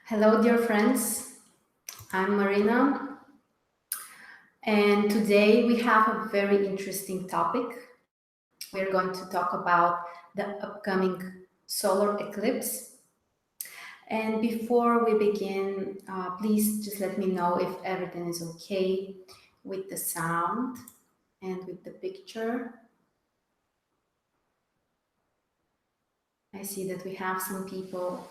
Hello, dear friends. I'm Marina, and today we have a very interesting topic. We're going to talk about the upcoming solar eclipse. And before we begin, please just let me know if everything is okay with the sound and with the picture. I see that we have some people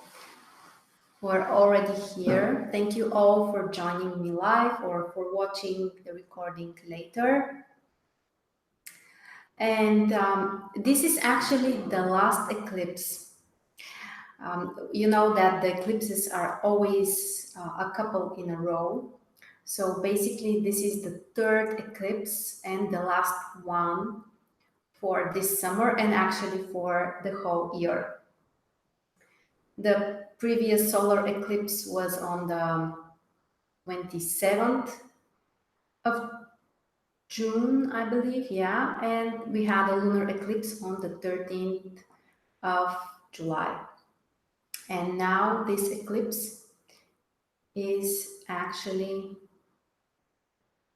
who are already here. Thank you all for joining me live or for watching the recording later. And this is actually the last eclipse. You know that the eclipses are always a couple in a row. So basically, this is the third eclipse and the last one for this summer and actually for the whole year. The previous solar eclipse was on the 27th of June, I believe, yeah, and we had a lunar eclipse on the 13th of July. And now this eclipse is actually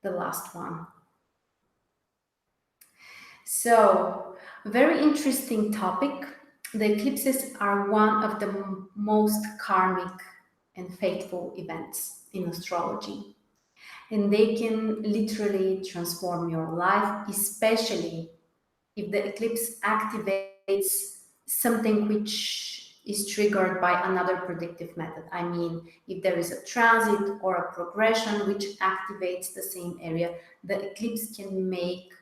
the last one. So, very interesting topic. The eclipses are one of the most karmic and fateful events in astrology. And they can literally transform your life, especially if the eclipse activates something which is triggered by another predictive method. I mean, if there is a transit or a progression which activates the same area, the eclipse can make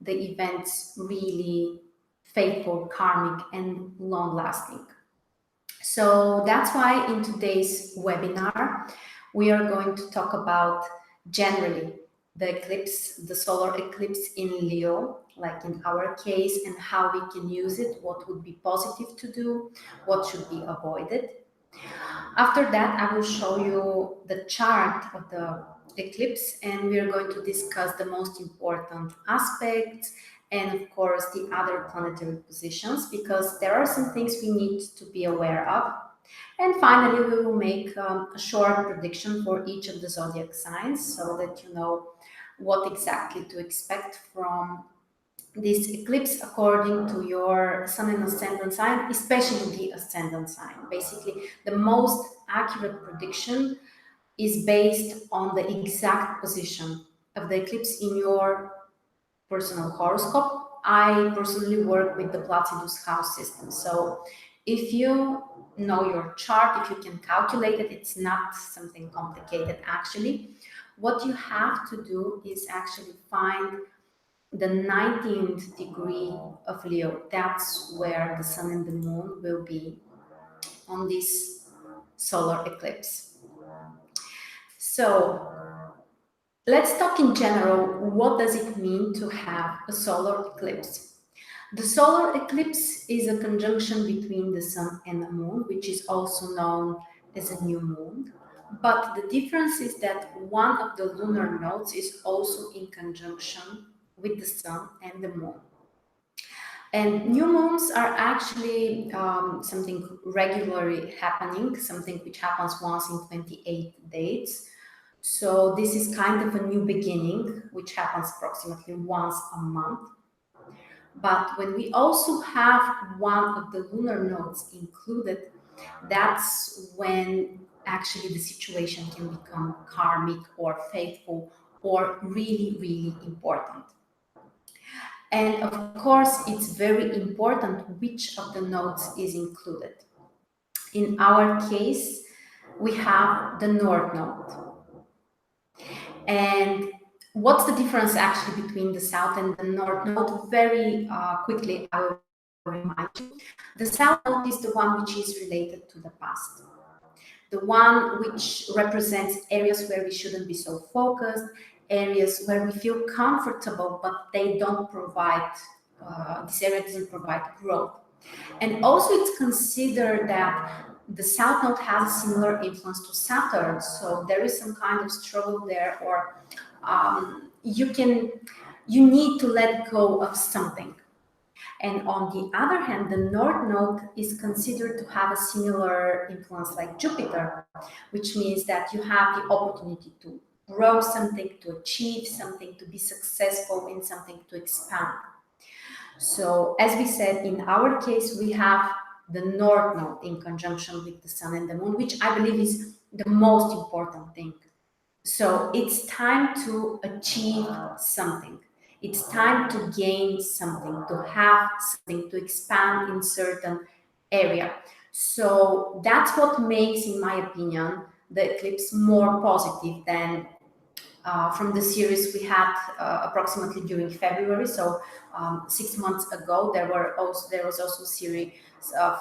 the events really faithful, karmic, and long lasting. So that's why in today's webinar, we are going to talk about generally the eclipse, the solar eclipse in Leo, like in our case, and how we can use it, what would be positive to do, what should be avoided. After that, I will show you the chart of the eclipse, and we are going to discuss the most important aspects and of course the other planetary positions, because there are some things we need to be aware of. And finally, we will make a short prediction for each of the zodiac signs so that you know what exactly to expect from this eclipse according to your sun and ascendant sign, especially the ascendant sign. Basically, the most accurate prediction is based on the exact position of the eclipse in your personal horoscope. I personally work with the Placidus house system. So if you know your chart, if you can calculate it, it's not something complicated actually. What you have to do is actually find the 19th degree of Leo. That's where the sun and the moon will be on this solar eclipse. So let's talk in general. What does it mean to have a solar eclipse? The solar eclipse is a conjunction between the sun and the moon, which is also known as a new moon. But the difference is that one of the lunar nodes is also in conjunction with the sun and the moon. And new moons are actually something regularly happening, something which happens once in 28 days. So this is kind of a new beginning, which happens approximately once a month. But when we also have one of the lunar nodes included, that's when actually the situation can become karmic or faithful or really, really important. And of course, it's very important which of the nodes is included. In our case, we have the North node. And what's the difference actually between the South and the North node? Very quickly, I will remind you. The South node is the one which is related to the past. The one which represents areas where we shouldn't be so focused, areas where we feel comfortable, but they don't provide, this area doesn't provide growth. And also it's considered that the South Node has a similar influence to Saturn. So there is some kind of struggle there, or you need to let go of something. And on the other hand, the North Node is considered to have a similar influence like Jupiter, which means that you have the opportunity to grow something, to achieve something, to be successful in something, to expand. So, as we said, in our case, we have the North Node in conjunction with the Sun and the Moon, which I believe is the most important thing. So it's time to achieve something. It's time to gain something, to have something, to expand in certain area. So that's what makes, in my opinion, the eclipse more positive than from the series we had approximately during February. So 6 months ago, there was also a series of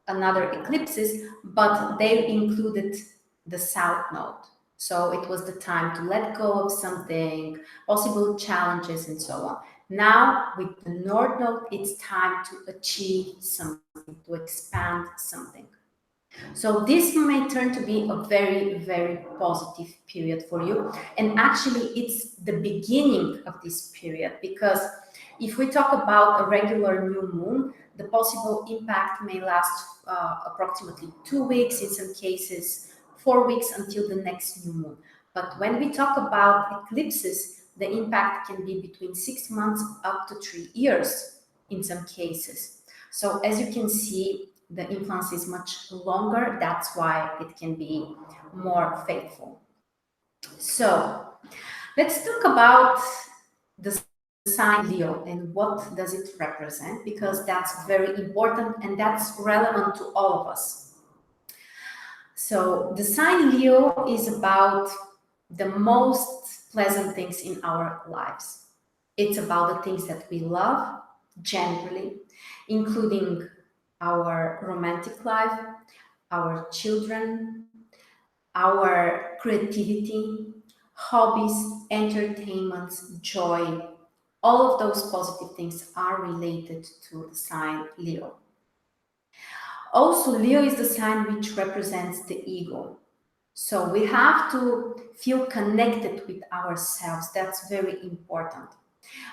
another eclipses, but they included the South Node. So it was the time to let go of something, possible challenges, and so on. Now, with the North Node, it's time to achieve something, to expand something. So this may turn to be a very, very positive period for you. And actually, it's the beginning of this period because if we talk about a regular new moon, the possible impact may last approximately 2 weeks, in some cases, 4 weeks until the next new moon. But when we talk about eclipses, the impact can be between 6 months up to 3 years in some cases. So as you can see, the influence is much longer. That's why it can be more faithful. So let's talk about the sign Leo and what does it represent, because that's very important and that's relevant to all of us. So the sign Leo is about the most pleasant things in our lives. It's about the things that we love generally, including our romantic life, our children, our creativity, hobbies, entertainments, joy. All of those positive things are related to the sign Leo. Also, Leo is the sign which represents the ego. So we have to feel connected with ourselves. That's very important.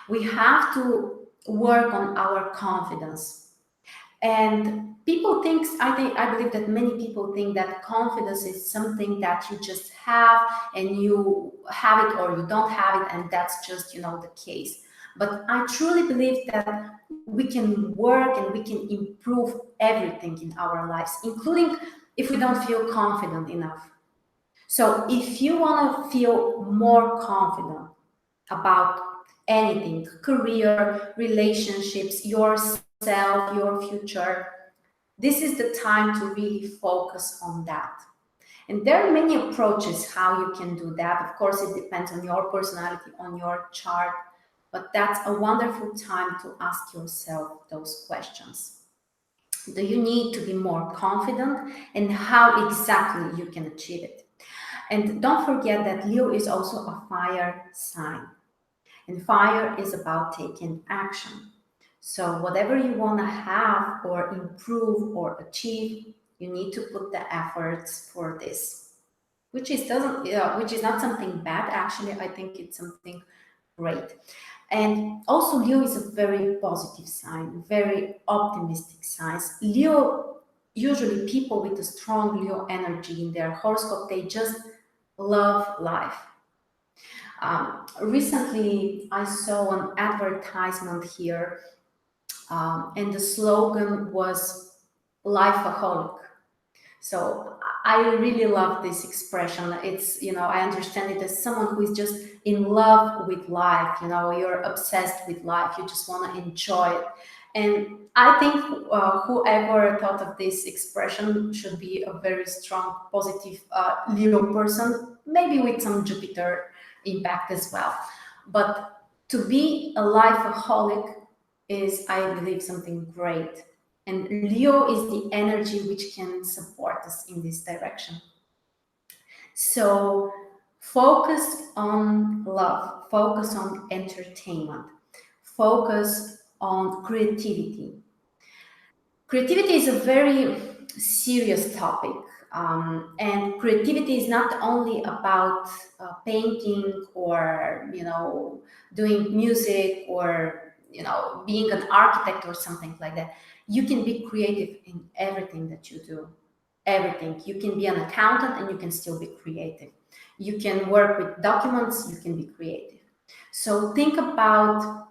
We have to work on our confidence. And people think, I believe that many people think that confidence is something that you just have and you have it or you don't have it, and that's just, the case. But I truly believe that we can work and we can improve everything in our lives, including if we don't feel confident enough. So if you want to feel more confident about anything, career, relationships, yourself, your future, this is the time to really focus on that. And there are many approaches how you can do that. Of course, it depends on your personality, on your chart, but that's a wonderful time to ask yourself those questions. Do you need to be more confident, and how exactly you can achieve it? And don't forget that Leo is also a fire sign. And fire is about taking action. So whatever you want to have or improve or achieve, you need to put the efforts for this. Which is not something bad. Actually, I think it's something great. And also, Leo is a very positive sign, very optimistic sign. Leo, usually people with a strong Leo energy in their horoscope, they just love life. Recently, I saw an advertisement here, and the slogan was "Lifeaholic." So I really love this expression. It's, I understand it as someone who is just in love with life. You're obsessed with life. You just want to enjoy it. And I think whoever thought of this expression should be a very strong, positive Leo person, maybe with some Jupiter impact as well. But to be a lifeaholic is, I believe, something great. And Leo is the energy which can support us in this direction. So focus on love, focus on entertainment, focus on creativity. Creativity is a very serious topic. And creativity is not only about painting or, doing music or being an architect or something like that, you can be creative in everything that you do. Everything. You can be an accountant and you can still be creative. You can work with documents, you can be creative. So think about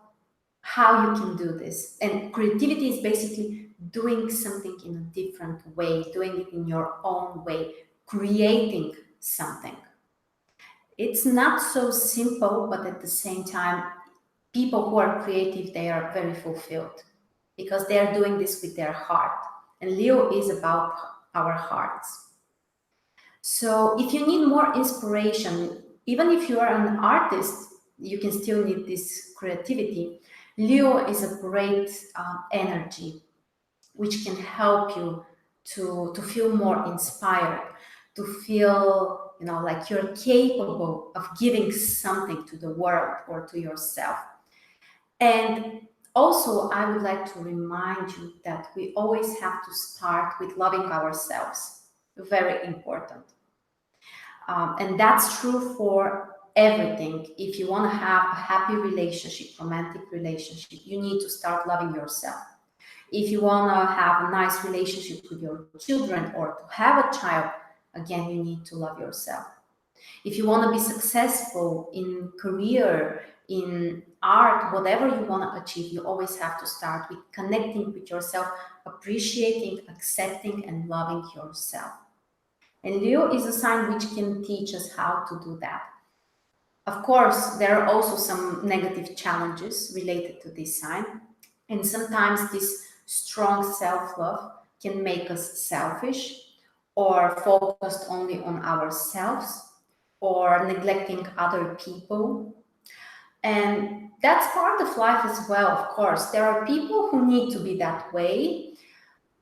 how you can do this. And creativity is basically doing something in a different way, doing it in your own way, creating something. It's not so simple, but at the same time, people who are creative, they are very fulfilled because they are doing this with their heart. And Leo is about our hearts. So if you need more inspiration, even if you are an artist, you can still need this creativity. Leo is a great energy which can help you to feel more inspired, to feel like you're capable of giving something to the world or to yourself. And also, I would like to remind you that we always have to start with loving ourselves. Very important. And that's true for everything. If you want to have a happy relationship, romantic relationship, you need to start loving yourself. If you want to have a nice relationship with your children or to have a child, again, you need to love yourself. If you want to be successful in career, in art, whatever you want to achieve, you always have to start with connecting with yourself, appreciating, accepting, and loving yourself. And Leo is a sign which can teach us how to do that. Of course, there are also some negative challenges related to this sign. And sometimes this strong self-love can make us selfish or focused only on ourselves or neglecting other people. And that's part of life as well, of course. There are people who need to be that way,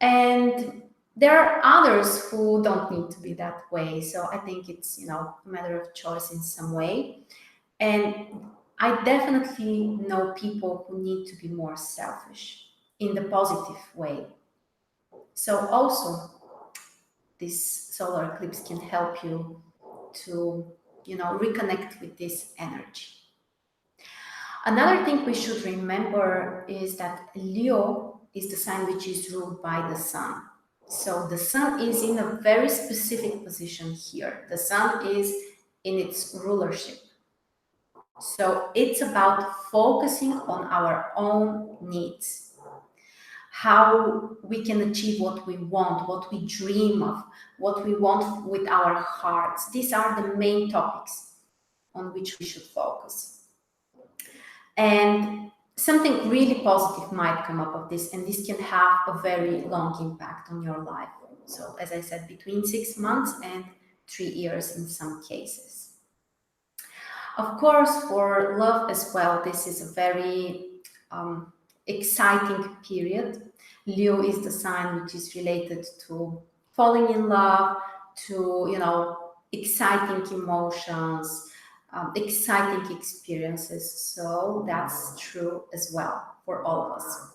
and there are others who don't need to be that way. So I think it's, a matter of choice in some way. And I definitely know people who need to be more selfish in the positive way. So also, this solar eclipse can help you to, reconnect with this energy. Another thing we should remember is that Leo is the sign which is ruled by the sun. So the sun is in a very specific position here. The sun is in its rulership. So it's about focusing on our own needs, how we can achieve what we want, what we dream of, what we want with our hearts. These are the main topics on which we should focus. And something really positive might come up of this, and this can have a very long impact on your life. So, as I said, between 6 months and 3 years in some cases. Of course, for love as well, this is a very exciting period. Leo is the sign which is related to falling in love, to, exciting emotions, exciting experiences. So that's true as well for all of us.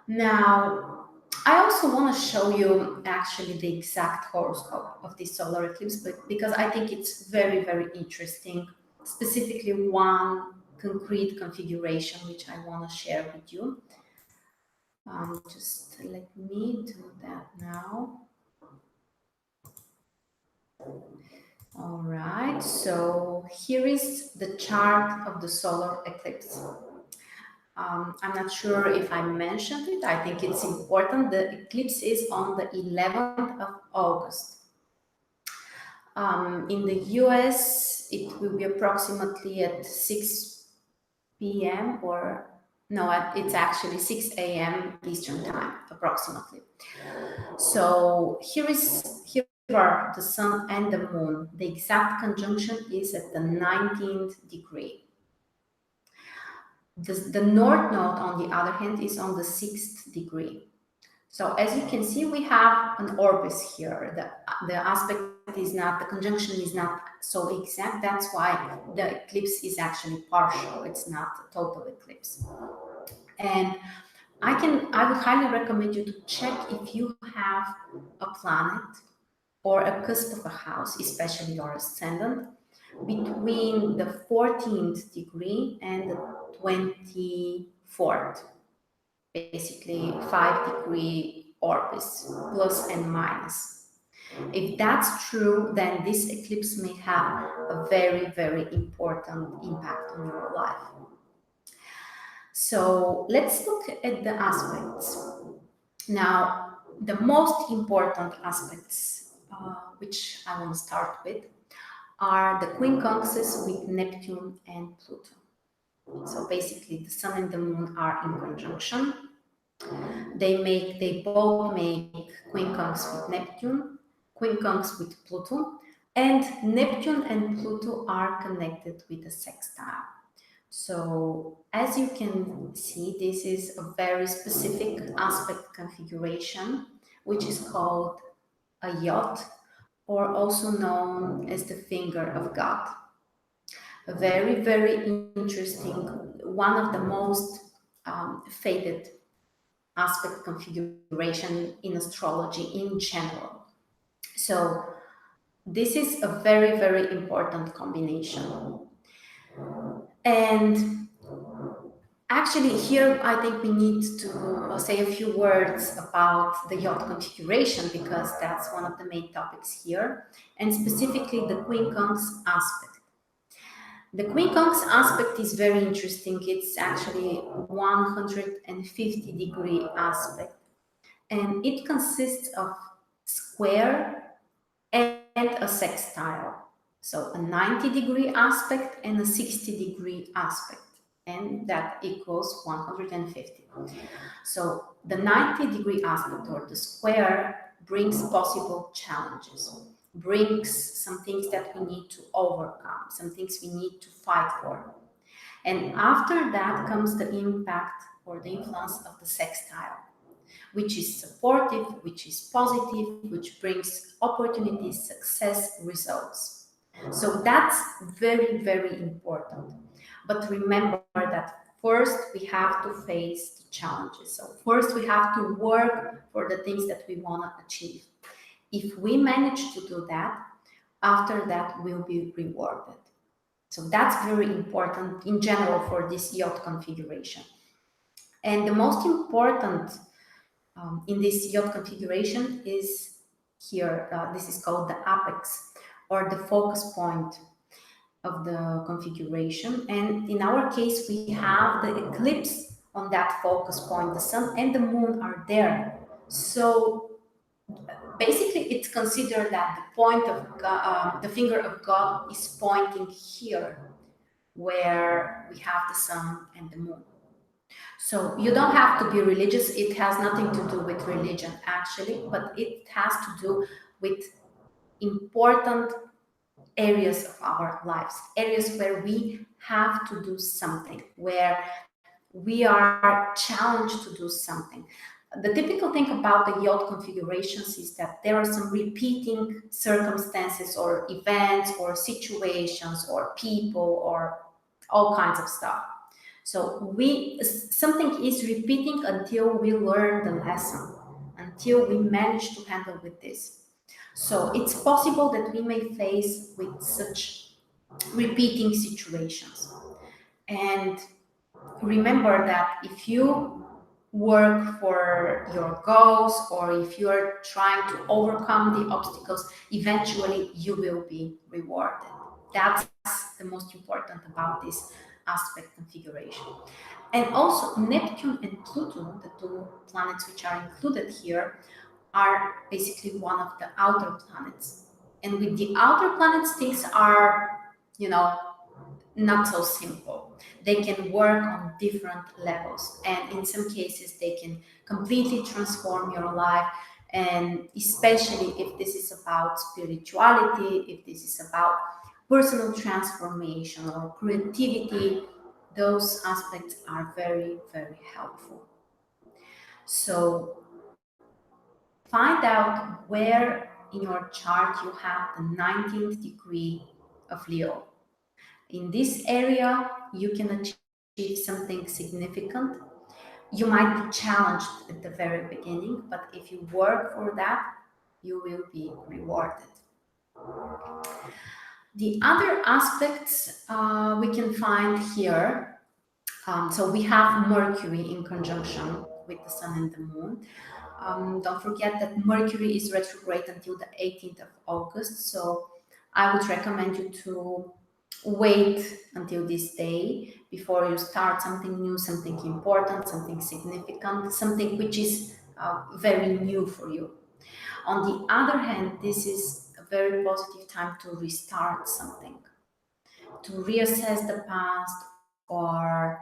Now, I also want to show you actually the exact horoscope of this solar eclipse, but because I think it's very, very interesting, specifically one concrete configuration which I want to share with you. Just let me do that now. All right, so here is the chart of the solar eclipse. I'm not sure if I mentioned it. I think it's important. The eclipse is on the 11th of August. In the US, it will be approximately at 6 p.m. or no, it's actually 6 a.m. Eastern time, approximately. So here are the sun and the moon. The exact conjunction is at the 19th degree. The north node, on the other hand, is on the 6th degree. So as you can see, we have an orbis here. The aspect is not, the conjunction is not so exact. That's why the eclipse is actually partial. It's not a total eclipse. And I would highly recommend you to check if you have a planet or a cusp of a house, especially your ascendant, between the 14th degree and the 24th, basically 5-degree orbits, plus and minus. If that's true, then this eclipse may have a very, very important impact on your life. So let's look at the aspects. Now, the most important aspects, which I want to start with, are the quincunxes with Neptune and Pluto. So basically, the Sun and the Moon are in conjunction. They both make quincunx with Neptune, quincunx with Pluto, and Neptune and Pluto are connected with a sextile. So as you can see, this is a very specific aspect configuration, which is called a yacht, or also known as the finger of God. A very, very interesting, one of the most fated aspect configuration in astrology in general. So this is a very, very important combination. And actually, here I think we need to say a few words about the yacht configuration, because that's one of the main topics here, and specifically the quincunx aspect. The quincunx aspect is very interesting. It's actually 150-degree aspect, and it consists of square and a sextile. So a 90-degree aspect and a 60-degree aspect, and that equals 150. So the 90-degree aspect, or the square, brings possible challenges, brings some things that we need to overcome, some things we need to fight for. And after that comes the impact or the influence of the sextile, which is supportive, which is positive, which brings opportunities, success, results. So that's very, very important. But remember that first we have to face the challenges. So first we have to work for the things that we want to achieve. If we manage to do that, after that we'll be rewarded. So that's very important in general for this yacht configuration. And the most important in this yacht configuration is here. This is called the apex, or the focus point of the configuration. And in our case, we have the eclipse on that focus point. The Sun and the Moon are there. So basically, it's considered that the point of God, the finger of God is pointing here, where we have the Sun and the Moon. So you don't have to be religious. It has nothing to do with religion, actually, but it has to do with important areas of our lives, areas where we have to do something, where we are challenged to do something. The typical thing about the yacht configurations is that there are some repeating circumstances or events or situations or people or all kinds of stuff. So something is repeating until we learn the lesson, until we manage to handle with this. So it's possible that we may face with such repeating situations. And remember that if you work for your goals, or if you're trying to overcome the obstacles, eventually you will be rewarded. That's the most important about this aspect configuration. And also Neptune and Pluto, the two planets which are included here, are basically one of the outer planets. And with the outer planets, things are, not so simple. They can work on different levels, and in some cases they can completely transform your life. And especially if this is about spirituality, if this is about personal transformation or creativity, those aspects are very, very helpful. So find out where in your chart you have the 19th degree of Leo. In this area, you can achieve something significant. You might be challenged at the very beginning, but if you work for that, you will be rewarded. The other aspects we can find here. So we have Mercury in conjunction with the Sun and the Moon. Don't forget that Mercury is retrograde until the 18th of August. So I would recommend you to wait until this day before you start something new, something important, something significant, something which is very new for you. On the other hand, this is a very positive time to restart something, to reassess the past, or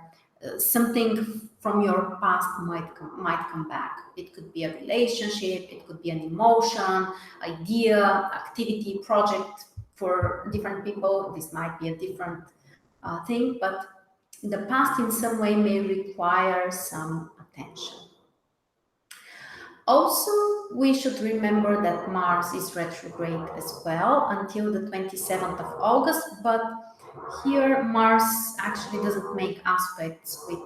something from your past might come back. It could be a relationship, it could be an emotion, idea, activity, project. For different people, this might be a different thing, but the past in some way may require some attention. Also, we should remember that Mars is retrograde as well until the 27th of August, but here Mars actually doesn't make aspects with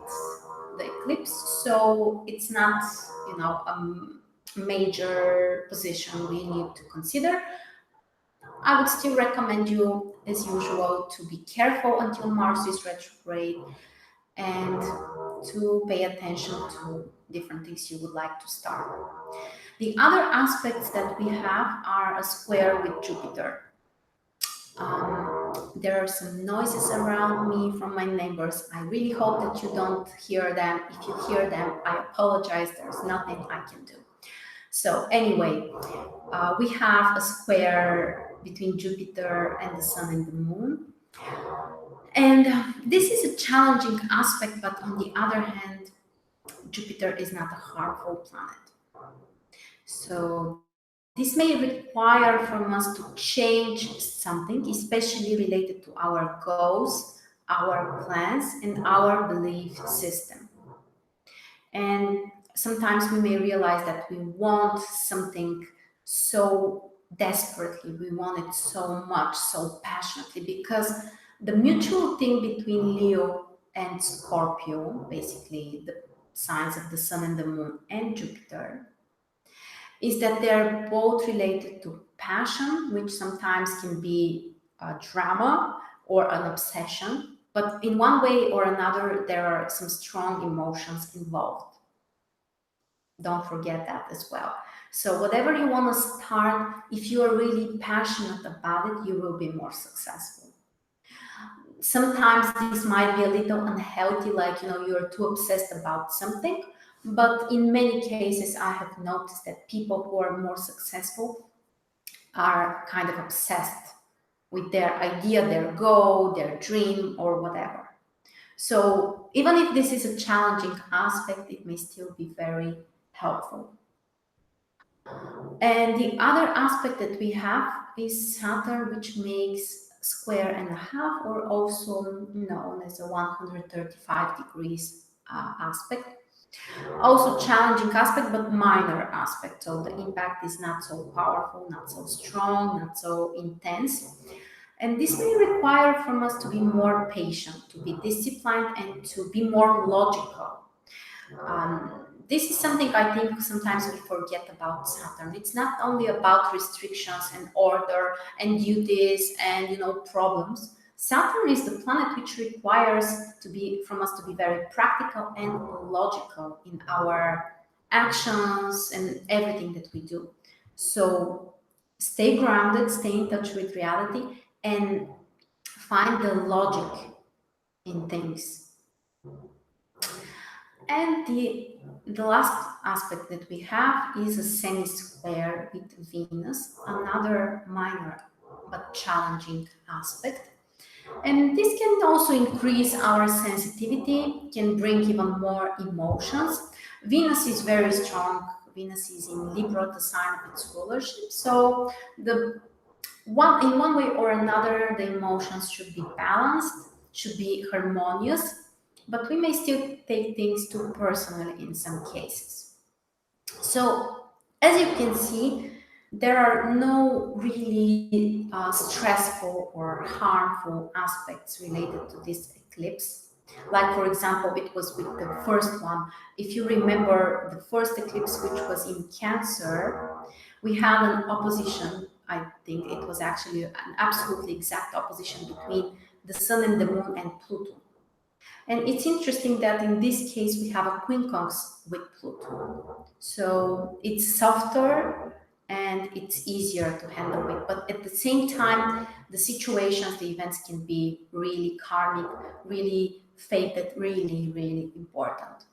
the eclipse, so it's not, a major position we need to consider. I would still recommend you, as usual, to be careful until Mars is retrograde and to pay attention to different things you would like to start. The other aspects that we have are a square with Jupiter. There are some noises around me from my neighbors. I really hope that you don't hear them. If you hear them, I apologize. There's nothing I can do. So, anyway, we have a square between Jupiter and the Sun and the Moon. And this is a challenging aspect, but on the other hand, Jupiter is not a harmful planet. So this may require from us to change something, especially related to our goals, our plans, and our belief system. And sometimes we may realize that we want something so desperately, we want it so much, so passionately, because the mutual thing between Leo and Scorpio, basically the signs of the Sun and the Moon and Jupiter, is that they're both related to passion, which sometimes can be a drama or an obsession, but in one way or another, there are some strong emotions involved. Don't forget that as well. So, whatever you want to start, if you are really passionate about it, you will be more successful. Sometimes this might be a little unhealthy, like you're too obsessed about something, but in many cases I have noticed that people who are more successful are kind of obsessed with their idea, their goal, their dream, or whatever. So even if this is a challenging aspect, it may still be very helpful. And the other aspect that we have is Saturn, which makes square and a half, or also known as a 135 degrees aspect. Also challenging aspect, but minor aspect. So the impact is not so powerful, not so strong, not so intense. And this may require from us to be more patient, to be disciplined, and to be more logical. This is something I think sometimes we forget about Saturn. It's not only about restrictions and order and duties and problems. Saturn is the planet which requires from us to be very practical and logical in our actions and everything that we do. So stay grounded, stay in touch with reality, and find the logic in things. And the last aspect that we have is a semi-square with Venus, another minor but challenging aspect. And this can also increase our sensitivity, can bring even more emotions. Venus is very strong. Venus is in Libra, the sign of its rulership. So in one way or another, the emotions should be balanced, should be harmonious, but we may still take things too personally in some cases. So, as you can see, there are no really stressful or harmful aspects related to this eclipse. Like, for example, it was with the first one. If you remember the first eclipse, which was in Cancer, we had an opposition I think it was actually an absolutely exact opposition between the Sun and the Moon and Pluto. And it's interesting that in this case we have a quincunx with Pluto. So it's softer and it's easier to handle with. But at the same time, the situations, the events can be really karmic, really fated, really, really important.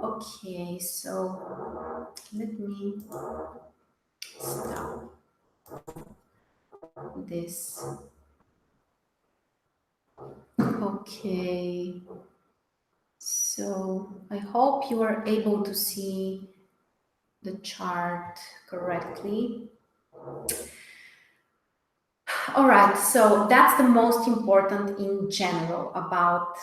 Okay, so let me stop this. Okay, so I hope you are able to see the chart correctly. All right, so that's the most important in general about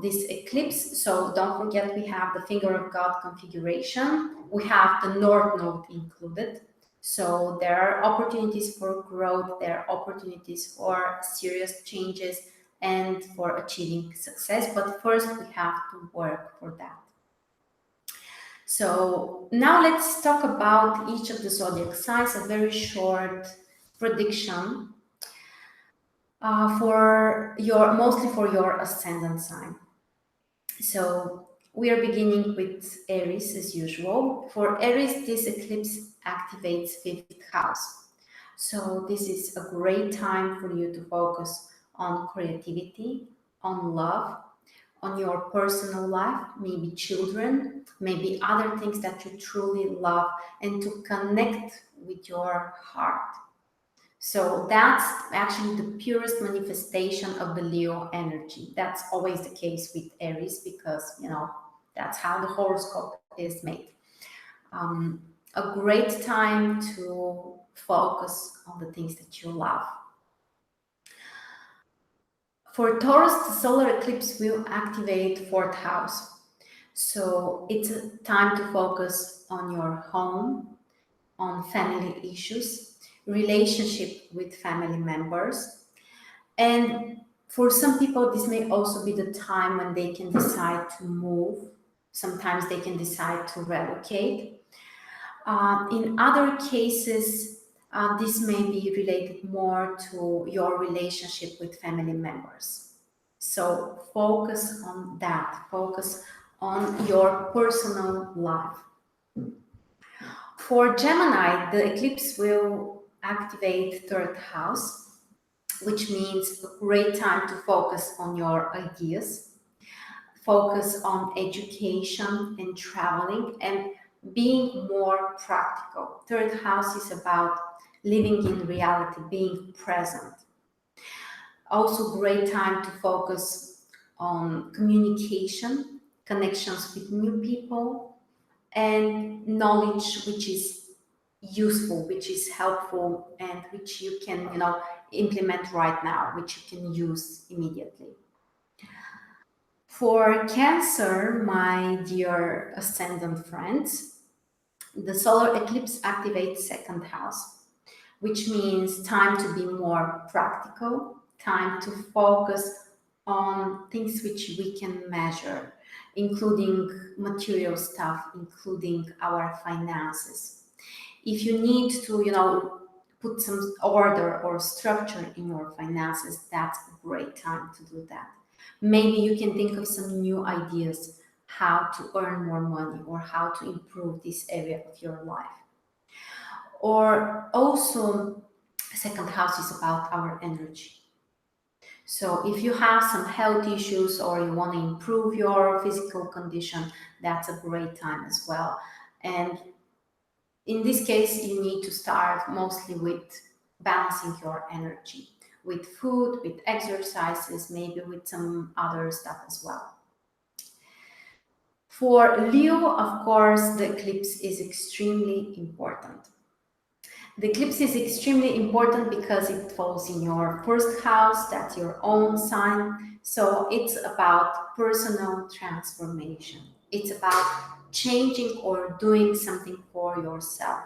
this eclipse. So don't forget we have the finger of God configuration. We have the North Node included. So there are opportunities for growth, there are opportunities for serious changes and for achieving success. But first we have to work for that. So now let's talk about each of the zodiac signs, a very short prediction mostly for your ascendant sign. So we are beginning with Aries as usual. For Aries, this eclipse activates fifth house. So this is a great time for you to focus on creativity, on love, on your personal life, maybe children, maybe other things that you truly love, and to connect with your heart. So that's actually the purest manifestation of the Leo energy. That's always the case with Aries because, that's how the horoscope is made. A great time to focus on the things that you love. For Taurus, the solar eclipse will activate fourth house. So it's a time to focus on your home, on family issues, relationship with family members. And for some people, this may also be the time when they can decide to move. Sometimes they can decide to relocate. In other cases, this may be related more to your relationship with family members. So focus on that. Focus on your personal life. For Gemini, the eclipse will activate third house, which means a great time to focus on your ideas, focus on education and traveling, and being more practical. Third house is about living in reality, being present. Also, great time to focus on communication, connections with new people, and knowledge which is useful, which is helpful, and which you can, implement right now, which you can use immediately. For Cancer, my dear ascendant friends, the solar eclipse activates second house, which means time to be more practical, time to focus on things which we can measure, including material stuff, including our finances. If you need to, put some order or structure in your finances, that's a great time to do that. Maybe you can think of some new ideas how to earn more money or how to improve this area of your life. Or also, second house is about our energy. So if you have some health issues or you want to improve your physical condition, that's a great time as well. And in this case, you need to start mostly with balancing your energy with food, with exercises, maybe with some other stuff as well. For Leo, of course, the eclipse is extremely important. The eclipse is extremely important because it falls in your first house, that's your own sign. So it's about personal transformation. It's about changing or doing something for yourself.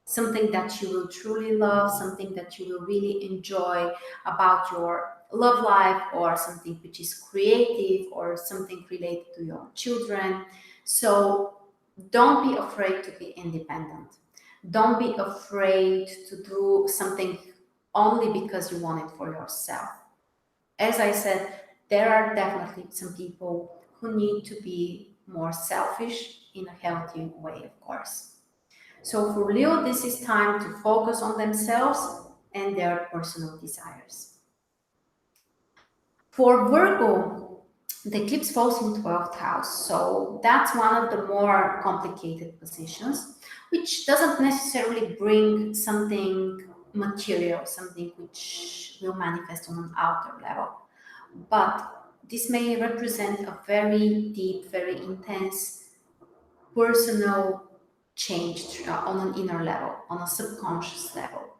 Something that you will truly love, something that you will really enjoy about your love life, or something which is creative, or something related to your children. So don't be afraid to be independent. Don't be afraid to do something only because you want it for yourself. As I said, there are definitely some people who need to be more selfish in a healthy way, of course. So for Leo, this is time to focus on themselves and their personal desires. For Virgo, the eclipse falls in 12th house, so that's one of the more complicated positions, which doesn't necessarily bring something material, something which will manifest on an outer level. But this may represent a very deep, very intense personal change on an inner level, on a subconscious level.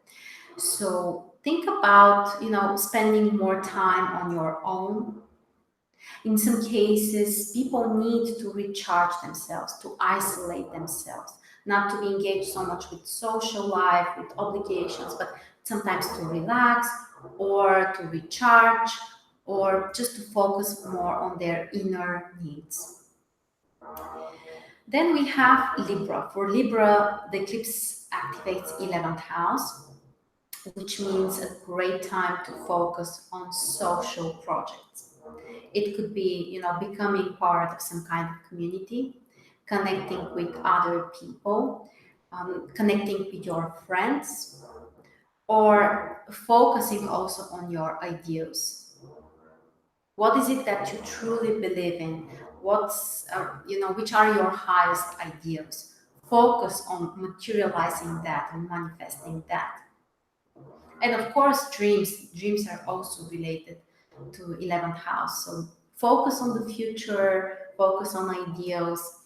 So think about, spending more time on your own. In some cases, people need to recharge themselves, to isolate themselves, not to be engaged so much with social life, with obligations, but sometimes to relax or to recharge or just to focus more on their inner needs. Then we have Libra. For Libra, the eclipse activates 11th house, which means a great time to focus on social projects. It could be, becoming part of some kind of community, connecting with other people, connecting with your friends, or focusing also on your ideals. What is it that you truly believe in? Which are your highest ideals? Focus on materializing that and manifesting that. And of course, dreams are also related to 11th house. So focus on the future, focus on ideals,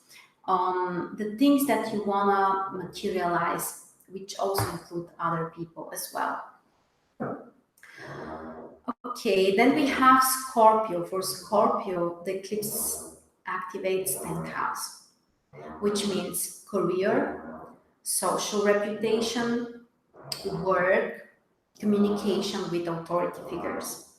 on the things that you want to materialize, which also include other people as well. Okay, then we have Scorpio. For Scorpio, the eclipse activates 10th house, which means career, social reputation, work, communication with authority figures.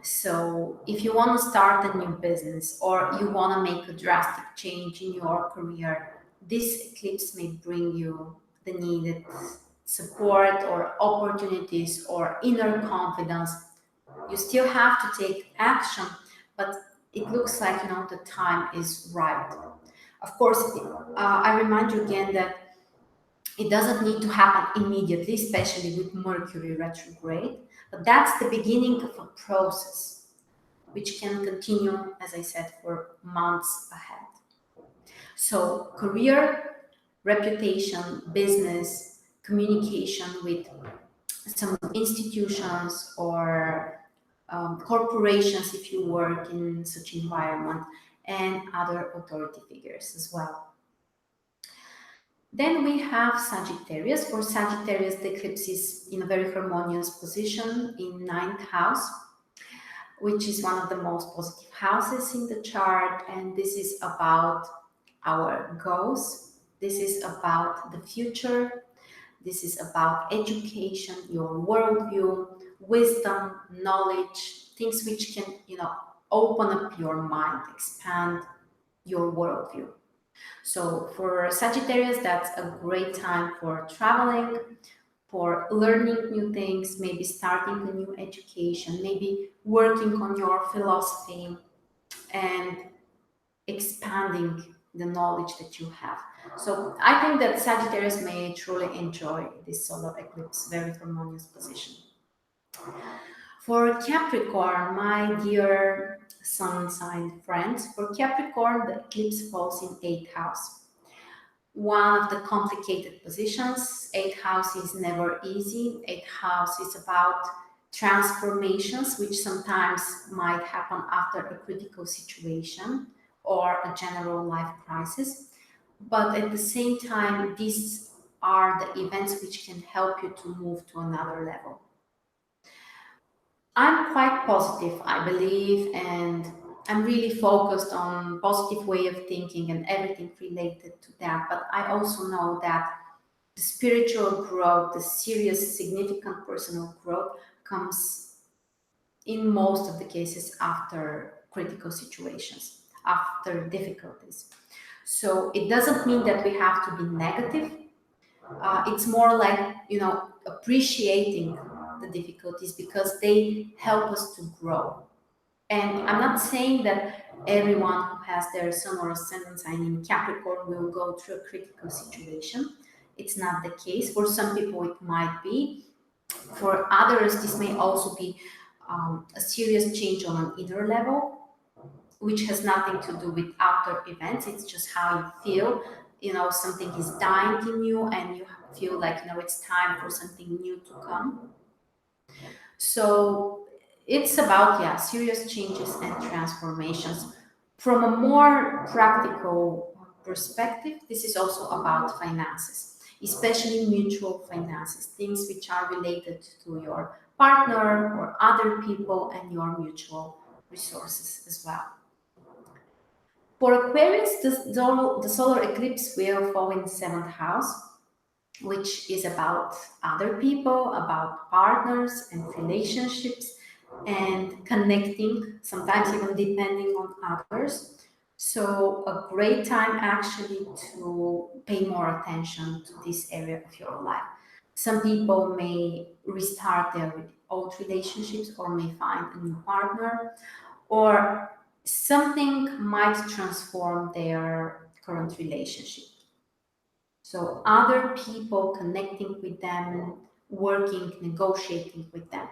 So, if you want to start a new business or you want to make a drastic change in your career, this eclipse may bring you the needed support or opportunities or inner confidence. You still have to take action, but it looks like the time is right. Of course, I remind you again that it doesn't need to happen immediately, especially with Mercury retrograde, but that's the beginning of a process which can continue, as I said, for months ahead. So, career, reputation, business, communication with some institutions or corporations if you work in such environment, and other authority figures as well. Then we have Sagittarius. For Sagittarius, the eclipse is in a very harmonious position in ninth house, which is one of the most positive houses in the chart. And this is about our goals. This is about the future. This is about education, your worldview, wisdom, knowledge, things which can, open up your mind, expand your worldview. So for Sagittarius, that's a great time for traveling, for learning new things, maybe starting a new education, maybe working on your philosophy and expanding the knowledge that you have. So I think that Sagittarius may truly enjoy this solar eclipse, very harmonious position. For Capricorn, my dear sun sign friends, for Capricorn, the eclipse falls in 8th house. One of the complicated positions. 8th house is never easy. 8th house is about transformations, which sometimes might happen after a critical situation or a general life crisis. But at the same time, these are the events which can help you to move to another level. I'm quite positive, I believe, and I'm really focused on positive way of thinking and everything related to that. But I also know that the spiritual growth, the serious, significant personal growth comes in most of the cases after critical situations, after difficulties. So it doesn't mean that we have to be negative. It's more like, appreciating the difficulties because they help us to grow. And I'm not saying that everyone who has their sun or ascendant sign in Capricorn will go through a critical situation. It's not the case. For some people, it might be. For others, this may also be a serious change on an inner level, which has nothing to do with outer events. It's just how you feel. Something is dying in you, and you feel like, it's time for something new to come. So it's about, yeah, serious changes and transformations. From a more practical perspective, this is also about finances, especially mutual finances, things which are related to your partner or other people and your mutual resources as well. For Aquarius, the solar eclipse will fall in the seventh house, which is about other people, about partners and relationships and connecting, sometimes even depending on others. So, a great time actually to pay more attention to this area of your life. Some people may restart their old relationships or may find a new partner, or something might transform their current relationship. So other people connecting with them, working, negotiating with them.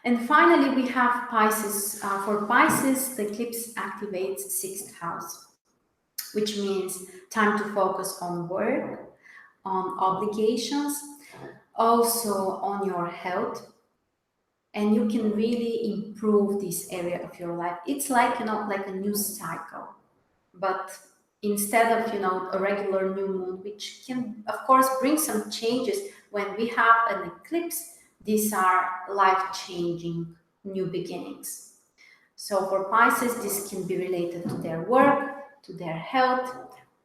And finally, we have Pisces. For Pisces, the eclipse activates sixth house, which means time to focus on work, on obligations, also on your health, and you can really improve this area of your life. It's like, like a new cycle, but instead of, a regular new moon, which can of course bring some changes, when we have an eclipse, these are life-changing new beginnings. So for Pisces, this can be related to their work, to their health,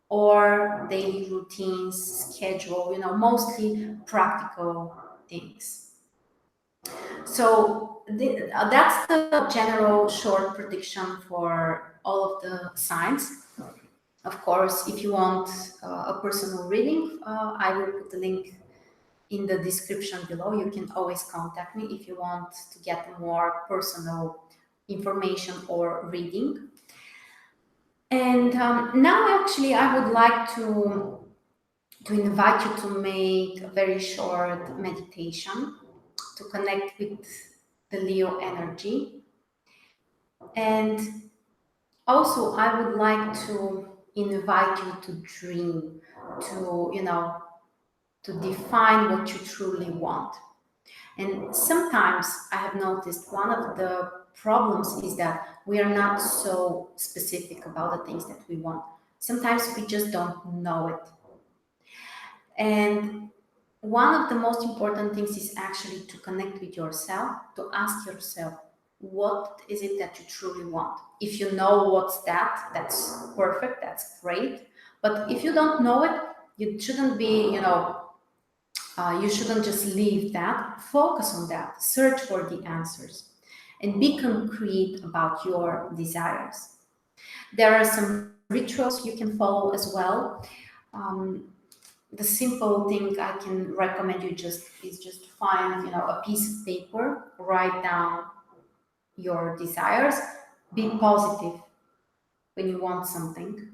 or daily routines, schedule, mostly practical things. So that's the general short prediction for all of the signs. Of course, if you want a personal reading, I will put the link in the description below. You can always contact me if you want to get more personal information or reading. And now, actually, I would like to invite you to make a very short meditation to connect with the Leo energy. And also, I would like to invite you to dream, to, to define what you truly want. And sometimes I have noticed one of the problems is that we are not so specific about the things that we want. Sometimes we just don't know it. And one of the most important things is actually to connect with yourself, to ask yourself, what is it that you truly want? If you know what's that, that's perfect, that's great. But if you don't know it, you shouldn't be, you shouldn't just leave that. Focus on that, search for the answers, and be concrete about your desires. There are some rituals you can follow as well. The simple thing I can recommend you is just find, a piece of paper, write down your desires, be positive when you want something,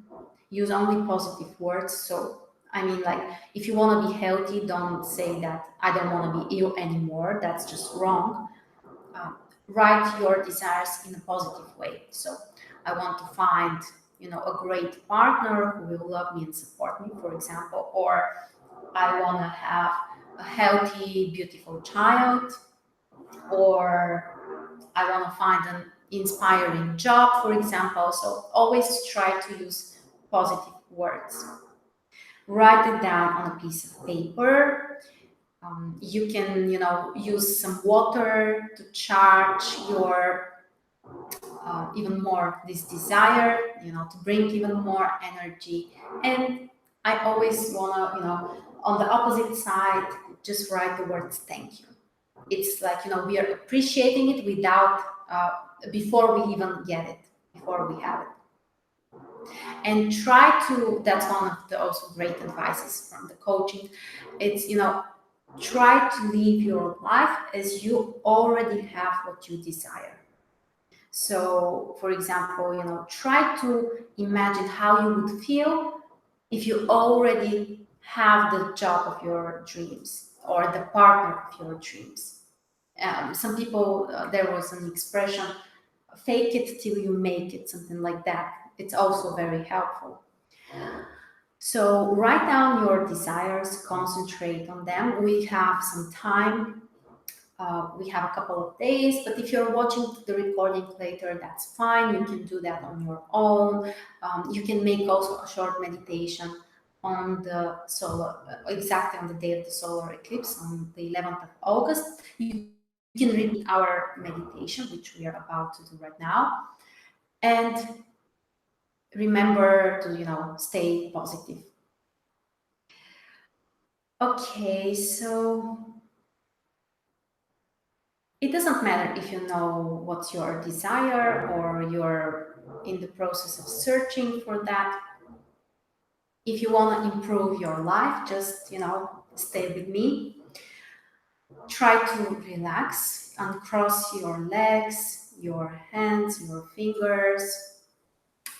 use only positive words. So I mean, like, if you want to be healthy, don't say that I don't want to be ill anymore. That's just wrong. Write your desires in a positive way. So I want to find, a great partner who will love me and support me, for example, or I want to have a healthy, beautiful child, or I want to find an inspiring job, for example. So always try to use positive words. Write it down on a piece of paper. You can, use some water to charge your even more this desire, to bring even more energy. And I always wanna, on the opposite side, just write the words "thank you." It's like, we are appreciating it without before we even get it, before we have it. And try to, that's one of the also great advices from the coaching. It's, try to live your life as you already have what you desire. So, for example, try to imagine how you would feel if you already have the job of your dreams or the partner of your dreams. Some people, there was an expression, fake it till you make it, something like that. It's also very helpful. So write down your desires, concentrate on them. We have some time. We have a couple of days, but if you're watching the recording later, that's fine. You can do that on your own. You can make also a short meditation on the solar, exactly on the day of the solar eclipse, on the 11th of August. You can repeat our meditation, which we are about to do right now. And remember to, stay positive. Okay, so it doesn't matter if you know what's your desire or you're in the process of searching for that. If you want to improve your life, just, stay with me. Try to relax, uncross your legs, your hands, your fingers.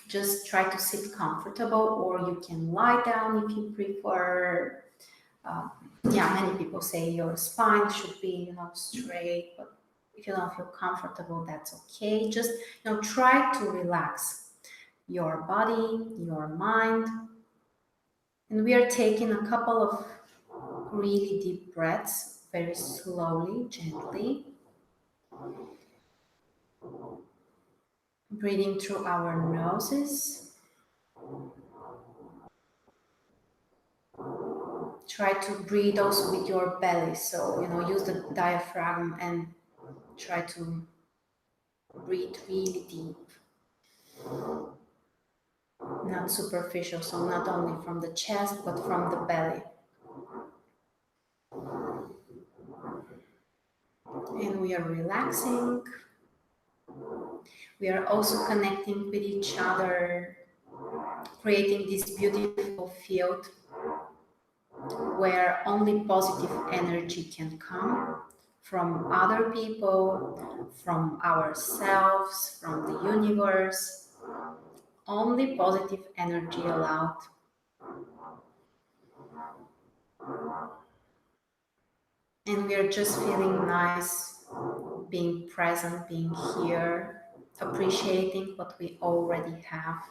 Just try to sit comfortable, or you can lie down if you prefer. Um, yeah, many people say your spine should be, straight, but if you don't feel comfortable, that's okay. Just, try to relax your body, your mind. And we are taking a couple of really deep breaths, very slowly, gently. Breathing through our noses. Try to breathe also with your belly. So, use the diaphragm and try to breathe really deep. Not superficial, so not only from the chest, but from the belly. And we are relaxing. We are also connecting with each other, creating this beautiful field where only positive energy can come from other people, from ourselves, from the universe. Only positive energy allowed. And we are just feeling nice, being present, being here, appreciating what we already have.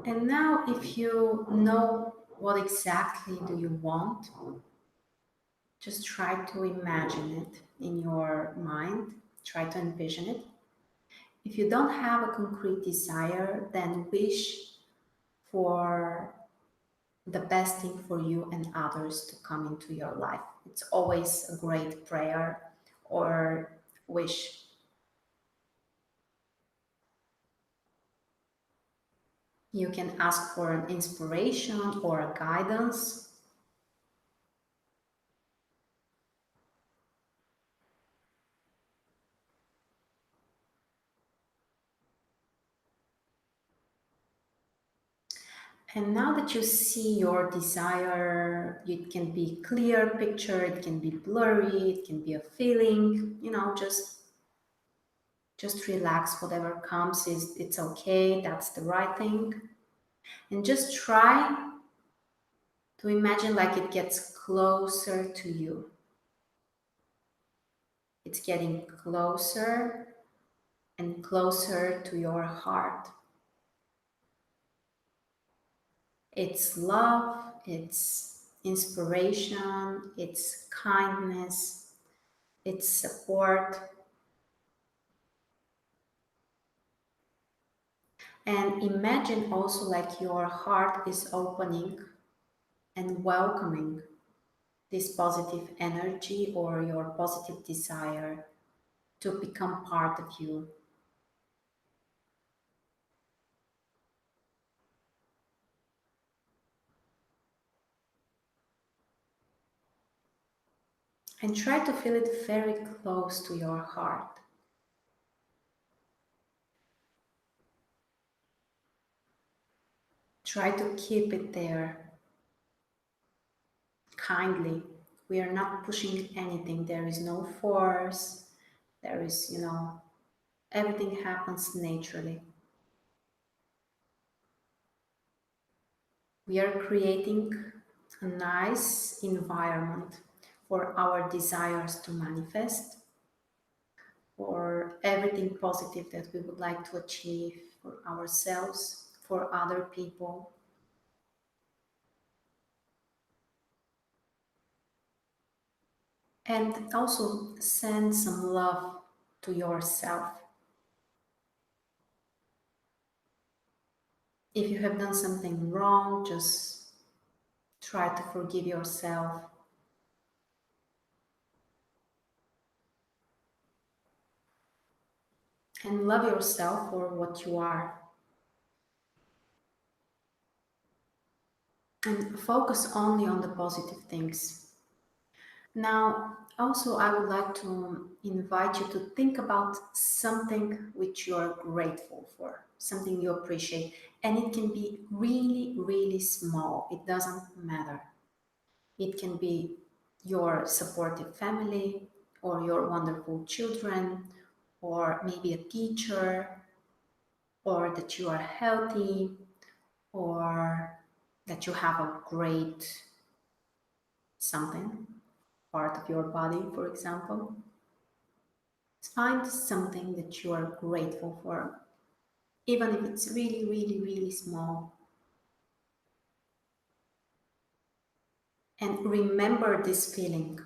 And now, if you know what exactly do you want, just try to imagine it in your mind, try to envision it. If you don't have a concrete desire, then wish for the best thing for you and others to come into your life. It's always a great prayer or wish. You can ask for an inspiration or a guidance. And now that you see your desire, it can be clear picture, it can be blurry, it can be a feeling, just relax. Whatever comes, it's okay, that's the right thing. And just try to imagine like it gets closer to you. It's getting closer and closer to your heart. It's love, it's inspiration, it's kindness, it's support. And imagine also like your heart is opening and welcoming this positive energy or your positive desire to become part of you. and try to feel it very close to your heart. Try to keep it there kindly. We are not pushing anything. There is no force. There is, everything happens naturally. We are creating a nice environment for our desires to manifest, for everything positive that we would like to achieve for ourselves, for other people. And also send some love to yourself. If you have done something wrong, just try to forgive yourself and love yourself for what you are. And focus only on the positive things. Now, also, I would like to invite you to think about something which you are grateful for, something you appreciate. And it can be really, really small, it doesn't matter. It can be your supportive family, or your wonderful children, or maybe a teacher, or that you are healthy, or that you have a great something, part of your body, for example. Find something that you are grateful for, even if it's really, really, really small. And remember this feeling,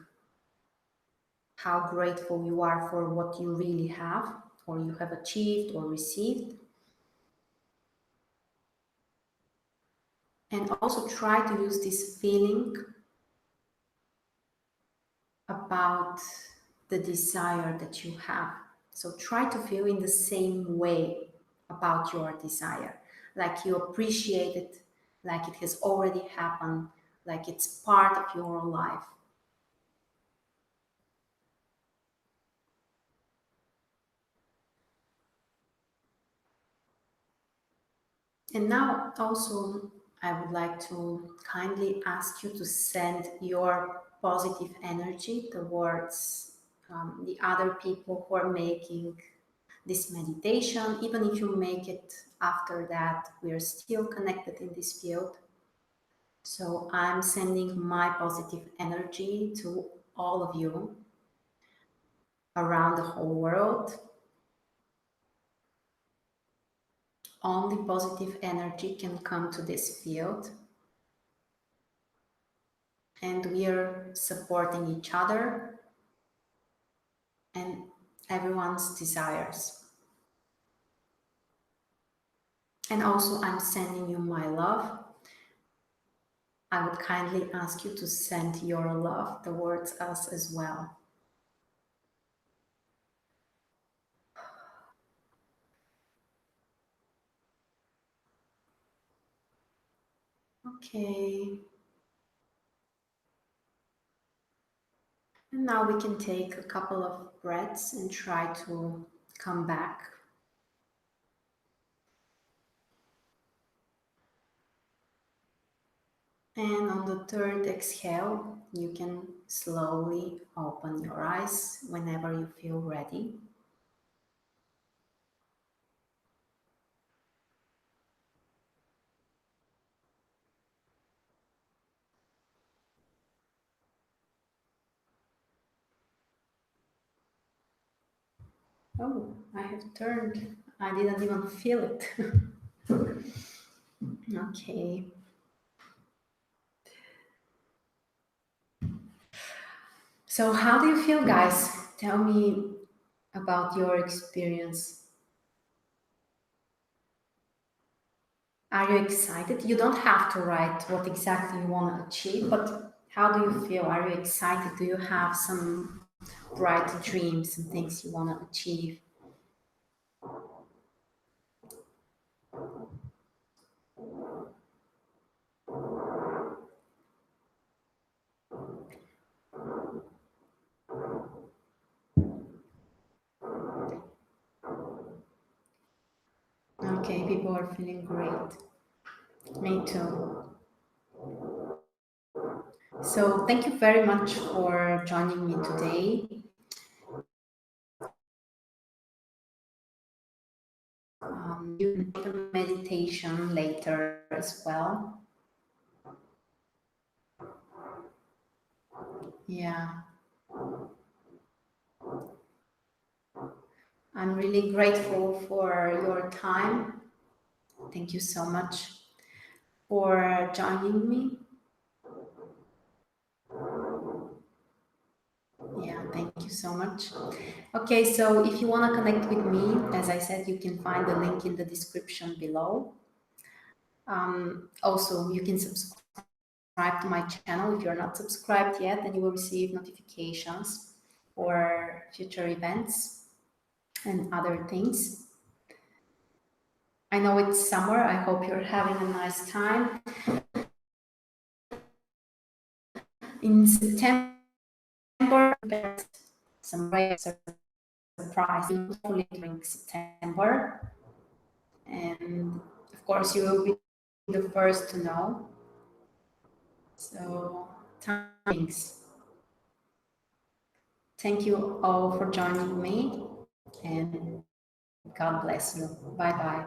how grateful you are for what you really have, or you have achieved or received. And also try to use this feeling about the desire that you have. So try to feel in the same way about your desire, like you appreciate it, like it has already happened, like it's part of your life. And now also I would like to kindly ask you to send your positive energy towards the other people who are making this meditation. Even if you make it after that, we are still connected in this field. So I'm sending my positive energy to all of you around the whole world. Only positive energy can come to this field, and we are supporting each other and everyone's desires. And also, I'm sending you my love. I would kindly ask you to send your love towards us as well. Okay. And now we can take a couple of breaths and try to come back. And on the third exhale, you can slowly open your eyes whenever you feel ready. Oh, I have turned. I didn't even feel it. Okay. So, how do you feel, guys? Tell me about your experience. Are you excited? You don't have to write what exactly you want to achieve, but how do you feel? Are you excited? Do you have some bright dreams and things you want to achieve? Okay, people are feeling great. Me too. So thank you very much for joining me today. You can take a meditation later as well. Yeah, I'm really grateful for your time. Thank you so much for joining me. Yeah, thank you so much. Okay, so if you want to connect with me, as I said, you can find the link in the description below. Also, you can subscribe to my channel. If you're not subscribed yet, then you will receive notifications for future events and other things. I know it's summer. I hope you're having a nice time. In September, some great surprise, hopefully during September. And of course, you will be the first to know. So, thanks. Thank you all for joining me, and God bless you. Bye bye.